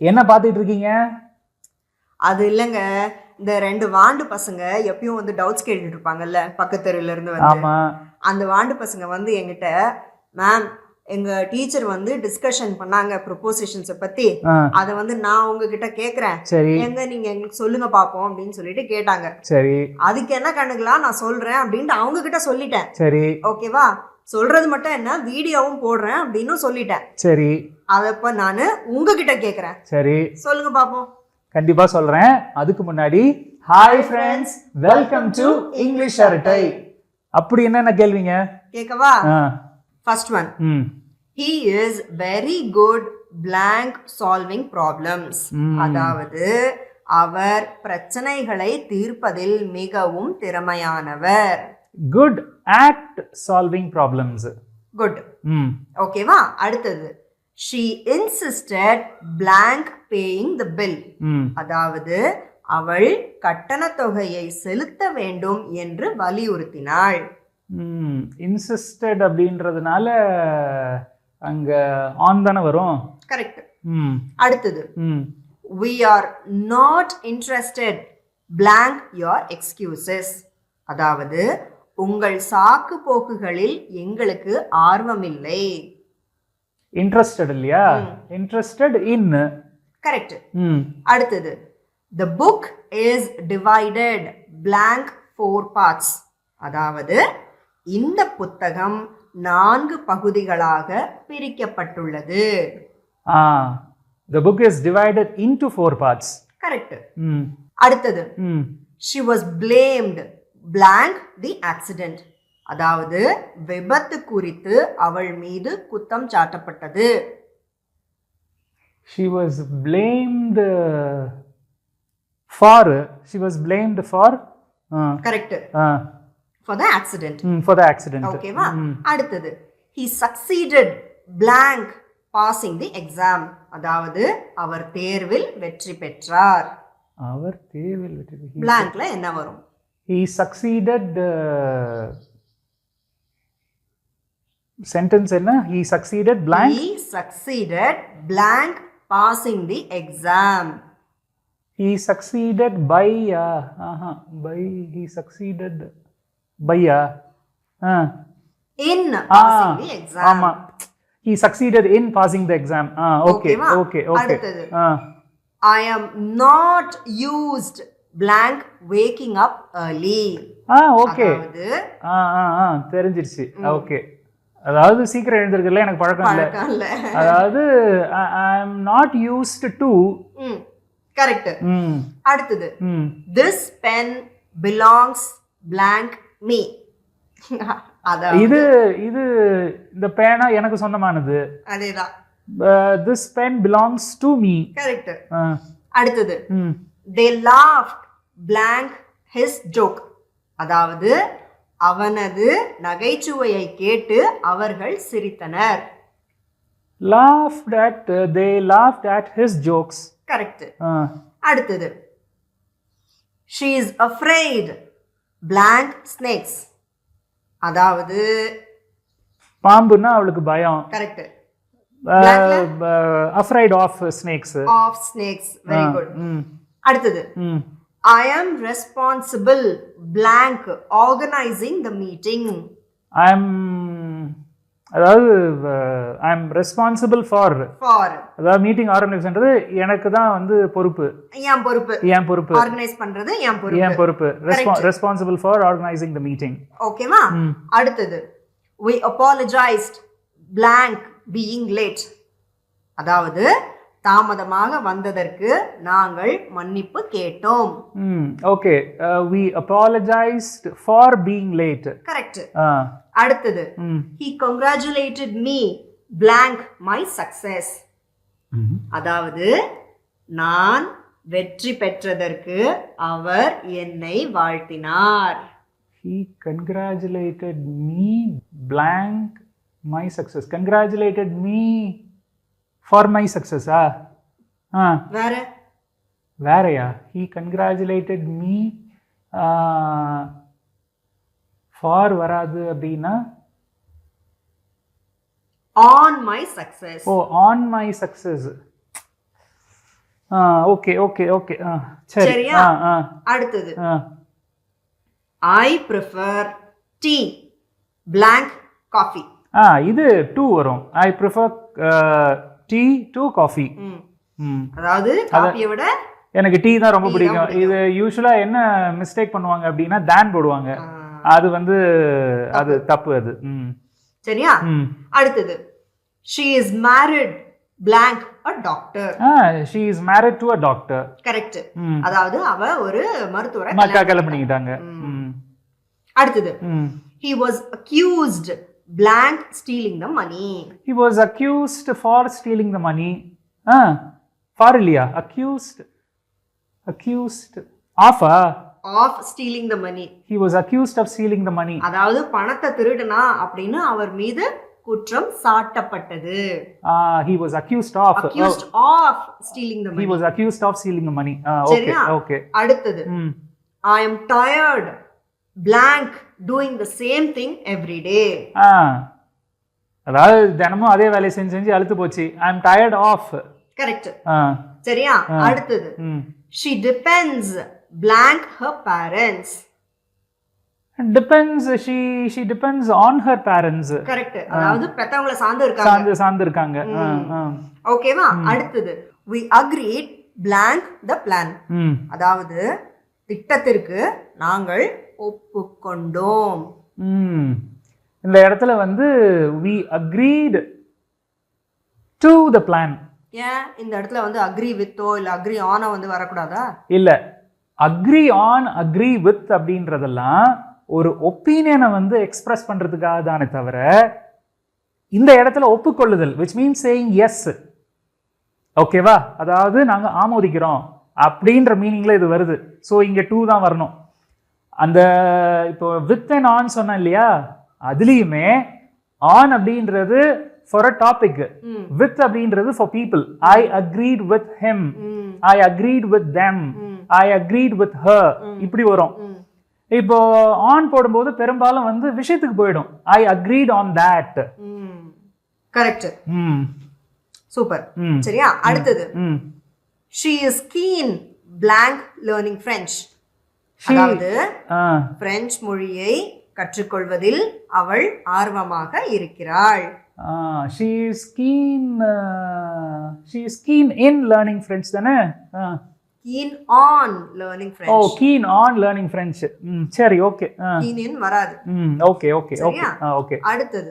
என்ன பார்த்துட்டு இருக்கீங்க? அது இல்லைங்க, இந்த 2 வாண்டு பசங்க எப்பயும் வந்து டவுட்ஸ் கேட்டுட்டு இருப்பாங்கல்ல பக்கத்தெருல இருந்து வந்து. ஆமா. அந்த வாண்டு பசங்க வந்து என்கிட்ட, மேம் எங்க டீச்சர் வந்து டிஸ்கஷன் பண்ணாங்க ப்ரொபோசிஷன்ஸை பத்தி, அதை வந்து நான் உங்ககிட்ட கேட்குறேன், சரி எங்க நீங்க எங்களுக்கு சொல்லுங்க பார்ப்போம் அப்படின்னு சொல்லிட்டு கேட்டாங்க. சரி. அதுக்கு என்ன கண்ணுக்கலாம் நான் சொல்றேன் அப்படின்ட்டு அவங்க கிட்ட சொல்லிட்டேன். சரி ஓகேவா? சொல்றது மட்டும் என்ன, வீடியோவும் போடுறேன் அப்படின்னு சொல்லிட்டேன். சரி. அதப்ப நான் உங்ககிட்ட கேட்குறேன். சரி சொல்லுங்க பார்ப்போம். கண்டிப்பா சொல்றேன். அதுக்கு முன்னாடி hi friends, welcome to English அரட்டை. அப்படி என்னென்ன கேள்விங்க கேட்கவா? First one, he is very good blank solving problems. அதாவது அவர் பிரச்சனைகளை தீர்ப்பதில் மிகவும் திறமையானவர். good at solving problems. good. ஓகேவா? அடுத்தது, she insisted blank paying the bill. அதாவது அவள் கட்டண தொகையை செலுத்த வேண்டும் என்று வலியுறுத்தினாள். இன்சிஸ்டட் அப்படின்றதுனால அங்க ஆன் தானே வரும். கரெக்ட். அடுத்தது, we are not interested blank your excuses. அதாவது உங்கள் சாக்கு போக்குகளில் எங்களுக்கு ஆர்வமில்லை. இன்ட்ரஸ்டட் இல்லையா? இன்ட்ரஸ்டட் இன். கரெக்ட். அடுத்தது, the book is divided blank 4 parts. அதாவது இந்த புத்தகம் 4 பகுதிகளாக பிரிக்கப்பட்டுள்ளது. The book is divided into 4 parts. Correct. அடுத்தது, she was blamed blank the accident. அதாவது விபத்து குறித்து அவள் மீது குற்றம் சாட்டப்பட்டது. She was blamed for. She was blamed for. Correct. For the accident. For the accident. Okay va? அடுத்தது, he succeeded blank passing the exam. அதாவது அவர் தேர்வில் வெற்றி பெற்றார். அவர் தேர்வில் வெற்றி பெற்றார். blankல என்ன வரும்? He succeeded. Sentence என்ன? He succeeded blank. He succeeded blank passing the exam. He succeeded by. By. He succeeded by. In passing the exam. ஆமா. He succeeded in passing the exam. Okay. Okay. அடுத்தது, I am not used blank waking up early. Okay. தெரிஞ்சிருச்சு. Okay. அதாவது சீக்கிரம் எழுந்திருக்கல எனக்கு பழக்கம் இல்ல. அதாவது I am not used to. Correct. அடுத்தது, this pen belongs blank me. இது இந்த பேனா எனக்கு சொந்தமானது. அதேதான். This pen belongs to me. Correct. அடுத்தது, they laughed blank his joke. அதாவது அவனது நகைச்சுவையை கேட்டு அவர்கள் சிரித்தனர். They laughed at his jokes. Correct. அடுத்தது, she is afraid blank snakes. அதாவது பாம்புன்னா அவளுக்கு பயம். Correct. afraid of snakes. of snakes. very good. அடுத்தது, I am responsible blank organizing the meeting. I am responsible for. அதாவது மீட்டிங் ஆர்கனைஸ் பண்றது எனக்கு தான் வந்து பொறுப்பு. என் பொறுப்பு. ஆர்கனைஸ் பண்றது என் பொறுப்பு. responsible for organizing the meeting. ஓகேவா? அடுத்தது, we apologized blank being late. அதாவது தாமதமாக வந்ததற்கு நாங்கள் மன்னிப்பு கேட்டோம். Okay. we apologized for being late. Correct. அடுத்தது, he congratulated me blank my success. அதாவது நான் வெற்றி பெற்றதற்கு அவர் என்னை வாழ்த்தினார். he congratulated me blank my success. Congratulated me for my success. வேறயா? he congratulated me for வராது அப்படின்னா on my success. on my success. Okay okay okay சரி சரியா? அடுத்தது I prefer tea blank coffee. இது டூ வரும். I prefer tea to coffee. அதாவது காஃபியை விட எனக்கு டீ தான் ரொம்ப பிடிக்கும். இது யூஸ்வலா என்ன மிஸ்டேக் பண்ணுவாங்க அப்படின்னா தான் போடுவாங்க. அது வந்து அது தப்பு அது. சரியா? அடுத்தது she is married blank a doctor. she is married to a doctor. Correct. அதாவது அவ ஒரு மருத்துவரை கல்யாணம் பண்ணிக்கிட்டாங்க. அடுத்தது he was accused blank stealing the money. he was accused for stealing the money. for இல்லையா? accused of stealing the money. he was accused of stealing the money. அதாவது பணத்தை திருடுனா அப்படின்னு அவர் மீது குற்றம் சாட்டப்பட்டது. he was accused of stealing the money. he was accused of stealing the money. okay okay. அடுத்தது I am tired blank doing the same thing every day. அதாவது தினமும் அதே வேலையை செஞ்சு செஞ்சு அழுத்து போச்சு. I am tired of. Correct. சரியா? அடுத்தது she depends blank her parents. depends she depends on her parents. Correct. அதாவது பெத்தவங்கள சார்ந்து இருக்காங்க. ஓகேவா? அடுத்தது we agreed blank the plan. அதாவது திட்டத்திற்கு நாங்கள் ஒப்புக்கொண்டோம். இந்த இடத்துல வந்து we agreed to the plan. ஏன் இந்த இடத்துல வந்து agree with இல்ல agree on வந்து வரக்கூடாதா? இல்ல, agree on agree with அப்படின்றதெல்லாம் ஒரு ஒப்பீனியனை வந்து எக்ஸ்பிரஸ் பண்றதுக்காக தானே தவிர இந்த இடத்துல ஒப்புக்கொள்ளுதல் which means saying yes. ஓகேவா? அதாவது நாங்க ஆமோதிக்கிறோம் அப்படின்ற மீனிங்ல இது வருது. ஸோ இங்க டூ தான் வரணும். அந்த இப்போ வித் அண்ட் ஆன் சொன்னேன் இல்லையா, அதுலயுமே ஆன் அப்படின்றது ஃபார் அ டாபிக், வித் அப்படின்றது for people. I agreed with him, I agreed with them, I agreed with her, இப்படி வரும். இப்போ ஆன் போடும்போது பெரும்பாலும் வந்து விஷயத்துக்கு போயிடும். I agreed on that. Correct. Super. சரியா? அடுத்தது she is keen blank learning French. அதாவது பிரெஞ்சு மொழியை கற்றுக்கொள்வதில் அவள் ஆர்வமாக இருக்கிறாள். she is keen in learning French தானே? keen on learning French. keen on learning French. சரி, ஓகே. keen in வராது. Okay okay okay okay. அடுத்தது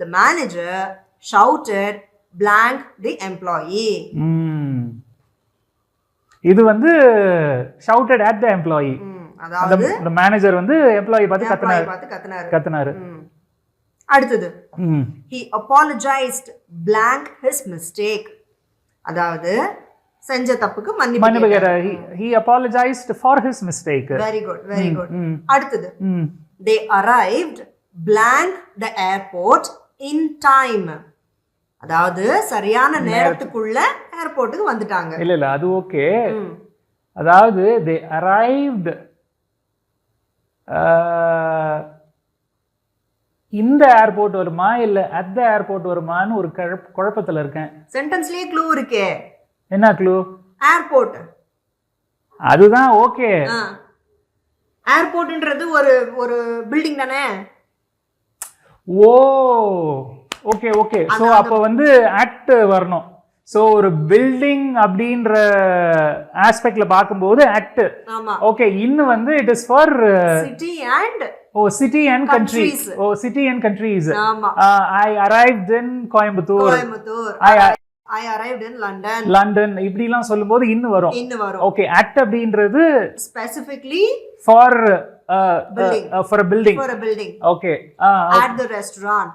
the manager shouted blank the employee. இது வந்து shouted at the employee. அதாவது the manager வந்து employee பார்த்து கத்துனாரு. அடுத்தது he apologized blank his mistake. அதாவது செஞ்ச தப்புக்கு மன்னிப்பு கேட்டார். he apologized for his mistake. very good அடுத்தது they arrived blank the airport in time. அதாவது சரியான நேரத்துக்குள்ள ஏர்போர்ட்டுக்கு வந்துட்டாங்க. இல்ல அது ஓகே. அதாவது they arrived இந்த ஏர்போர்ட் வருமா இல்ல at the airport வருமான்னு ஒரு குழப்பத்துல இருக்கேன். சென்டென்ஸ்லயே க்ளூ இருக்கே. என்ன க்ளூ? ஏர்போர்ட். அதுதான் ஓகே. ஏர்போர்ட்ன்றது ஒரு பில்டிங் தானே? ஓ ஓகே ஓகே. சோ அப்ப வந்து அட் வரணும். சோ ஒரு பில்டிங் அப்படின்ற ஆஸ்பெக்ட்ல பாக்கும்போது அட். ஓகே. இன்னும் வந்து it is for city and city and countries. city and countries. I arrived in Coimbatore. I arrived in London. இப்படிலாம் சொல்லும்போது இன்னும் வரும். ஓகே. at அப்படின்றது specifically for a building. okay. at the restaurant.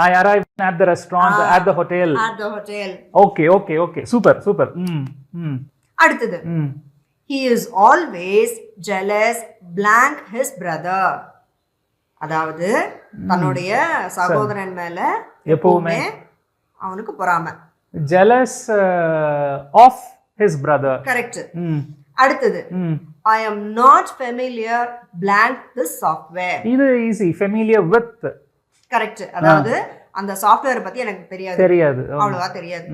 I arrived at the restaurant, at the hotel. okay. super. அடுத்தது he is always jealous blank his brother. அதாவது தன்னுடைய சகோதரன் மேல எப்பவுமே அவனுக்கு பொறாமை. jealous of his brother. Correct. அடுத்தது I am not familiar blank this software. இது ஈஸி. familiar with. கரெக்ட். அதாவது அந்த சாஃப்ட்வேர் பத்தி எனக்கு தெரியாது. அவ்வளவா தெரியாது.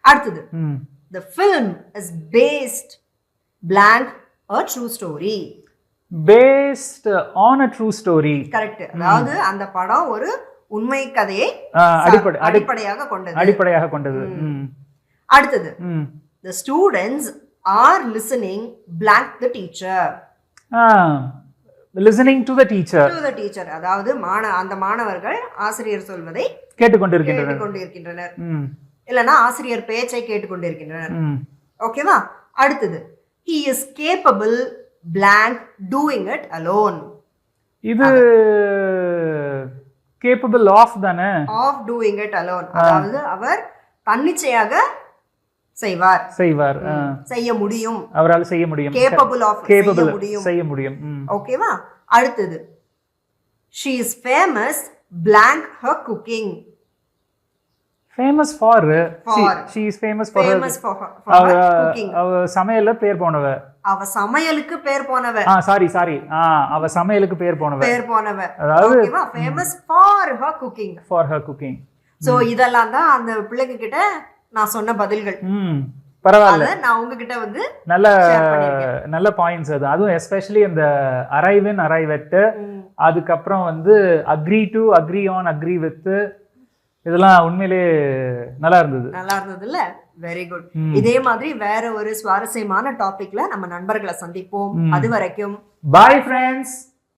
அடுத்தது the film is based blank a true story. based on a true story. Correct. அதாவது அந்த படம் ஒரு உண்மை கதையை அடிப்படையாக கொண்டது. அடுத்தது the students are listening blank the teacher. listening to the teacher. அதாவது அந்த மாணவர்கள் ஆசிரியர் சொல்வதை கேட்டுக்கொண்டிருக்கின்றனர். இல்லனா ஆசிரியர் பேச்சை கேட்டுக்கொண்டிருக்கின்றனர். ஓகேவா? அடுத்தது he is capable blank doing it alone. இது capable of தானே? of doing it alone. அதாவது அவர் தன்னிச்சையாக செய்வார். செய்ய முடியும். அவரால் செய்ய முடியும். capable of செய்ய முடியும். ஓகேவா? அடுத்தது she is famous blank her cooking. famous for she is famous for her cooking. அவ சமையல்ல பேர் போனவ. அவ சமையலுக்கு பேர் போனவ. சாரி அவ சமையலுக்கு பேர் போனவ. அதாவது ஓகேவா? famous for her cooking. So இதெல்லாம் தான் அந்த பிள்ளைங்க கிட்ட நான் சொன்ன பதில்கள். பரவாயில்ல. நான் உங்ககிட்ட வந்து நல்ல பாயிண்ட்ஸ் அது. அதுவும் எஸ்பெஷலி அந்த அரைவ் இன் அரைவ் அட், அதுக்கப்புறம் வந்து agree to agree on agree with, இதெல்லாம் உண்மையிலே நல்லா இருந்ததுல்ல? Very good. இதே மாதிரி வேற ஒரு சுவாரஸ்யமான டாபிக்ல நம்ம நண்பர்களை சந்திப்போம். அது வரைக்கும் பை ஃப்ரெண்ட்ஸ்.